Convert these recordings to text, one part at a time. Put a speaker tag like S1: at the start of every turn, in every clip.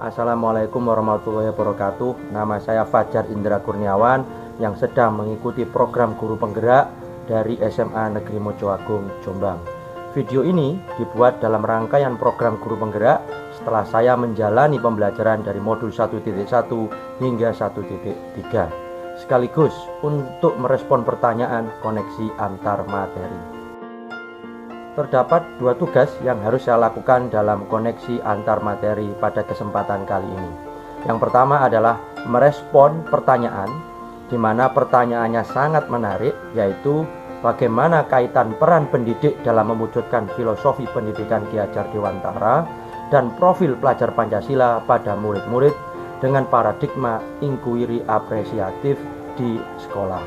S1: Assalamualaikum warahmatullahi wabarakatuh. Nama saya Fajar Indra Kurniawan yang sedang mengikuti program guru penggerak dari SMA Negeri Mojoagung, Jombang. Video ini dibuat dalam rangkaian program guru penggerak setelah saya menjalani pembelajaran dari modul 1.1 hingga 1.3, sekaligus untuk merespon pertanyaan koneksi antar materi. Terdapat dua tugas yang harus saya lakukan dalam koneksi antar materi pada kesempatan kali ini. Yang pertama adalah merespon pertanyaan, di mana pertanyaannya sangat menarik, yaitu bagaimana kaitan peran pendidik dalam mewujudkan filosofi pendidikan Ki Hajar Dewantara dan profil pelajar Pancasila pada murid-murid dengan paradigma inkuiri apresiatif di sekolah.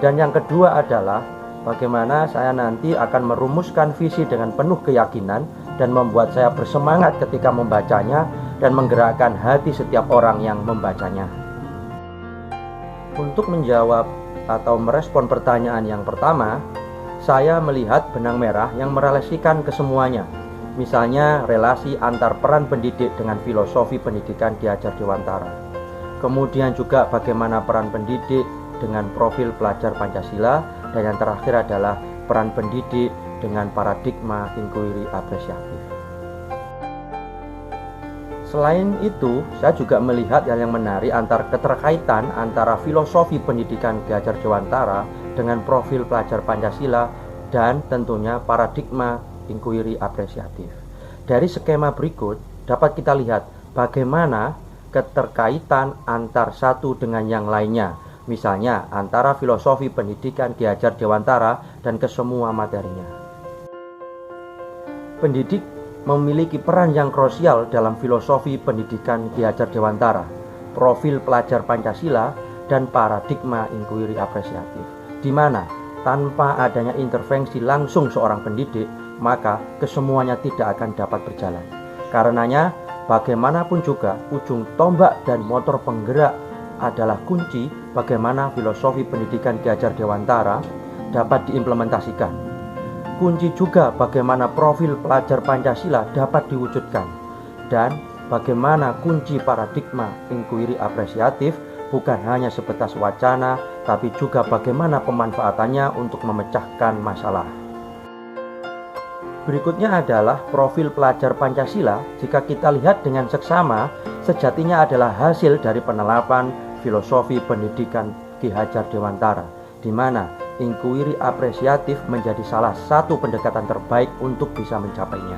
S1: Dan yang kedua adalah bagaimana saya nanti akan merumuskan visi dengan penuh keyakinan dan membuat saya bersemangat ketika membacanya dan menggerakkan hati setiap orang yang membacanya. Untuk menjawab atau merespon pertanyaan yang pertama, saya melihat benang merah yang merelasikan kesemuanya. Misalnya relasi antar peran pendidik dengan filosofi pendidikan Ki Hajar Dewantara. Kemudian juga bagaimana peran pendidik dengan profil pelajar Pancasila. Dan yang terakhir adalah peran pendidik dengan paradigma inkuiri apresiatif. Selain itu, saya juga melihat yang menarik keterkaitan antara filosofi pendidikan Ki Hajar Dewantara dengan profil pelajar Pancasila dan tentunya paradigma inkuiri apresiatif. Dari skema berikut dapat kita lihat bagaimana keterkaitan antar satu dengan yang lainnya. Misalnya antara filosofi pendidikan Ki Hajar Dewantara dan kesemua materinya. Pendidik memiliki peran yang krusial dalam filosofi pendidikan Ki Hajar Dewantara, profil pelajar Pancasila, dan paradigma inkuiri apresiatif, di mana tanpa adanya intervensi langsung seorang pendidik, maka kesemuanya tidak akan dapat berjalan. Karenanya, bagaimanapun juga ujung tombak dan motor penggerak adalah kunci bagaimana filosofi pendidikan Ki Hajar Dewantara dapat diimplementasikan. Kunci juga bagaimana profil pelajar Pancasila dapat diwujudkan. Dan bagaimana kunci paradigma inkuiri apresiatif bukan hanya sebatas wacana, tapi juga bagaimana pemanfaatannya untuk memecahkan masalah. Berikutnya adalah profil pelajar Pancasila. Jika kita lihat dengan seksama, sejatinya adalah hasil dari penerapan filosofi pendidikan Ki Hajar Dewantara, di mana inkuiri apresiatif menjadi salah satu pendekatan terbaik untuk bisa mencapainya.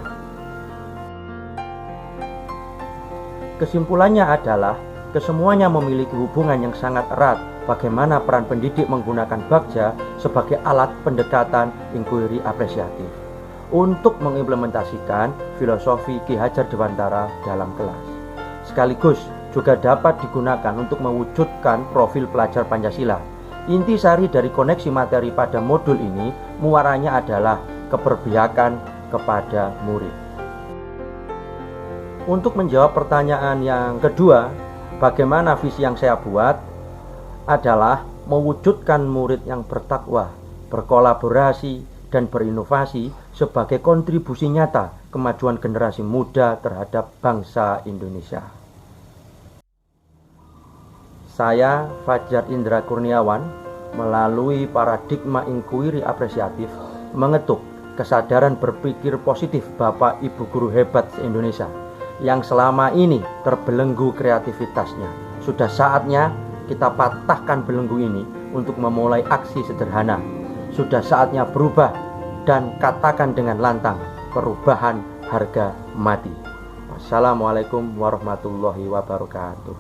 S1: Kesimpulannya adalah kesemuanya memiliki hubungan yang sangat erat bagaimana peran pendidik menggunakan bagja sebagai alat pendekatan inkuiri apresiatif untuk mengimplementasikan filosofi Ki Hajar Dewantara dalam kelas. Sekaligus juga dapat digunakan untuk mewujudkan profil pelajar Pancasila. Intisari dari koneksi materi pada modul ini muaranya adalah keberpihakan kepada murid. Untuk menjawab pertanyaan yang kedua, bagaimana visi yang saya buat adalah mewujudkan murid yang bertakwa, berkolaborasi, dan berinovasi sebagai kontribusi nyata kemajuan generasi muda terhadap bangsa Indonesia. Saya, Fajar Indra Kurniawan, melalui paradigma inkuiri apresiatif, mengetuk kesadaran berpikir positif Bapak Ibu guru hebat se-Indonesia yang selama ini terbelenggu kreativitasnya. Sudah saatnya kita patahkan belenggu ini untuk memulai aksi sederhana. Sudah saatnya berubah dan katakan dengan lantang, perubahan harga mati. Wassalamualaikum warahmatullahi wabarakatuh.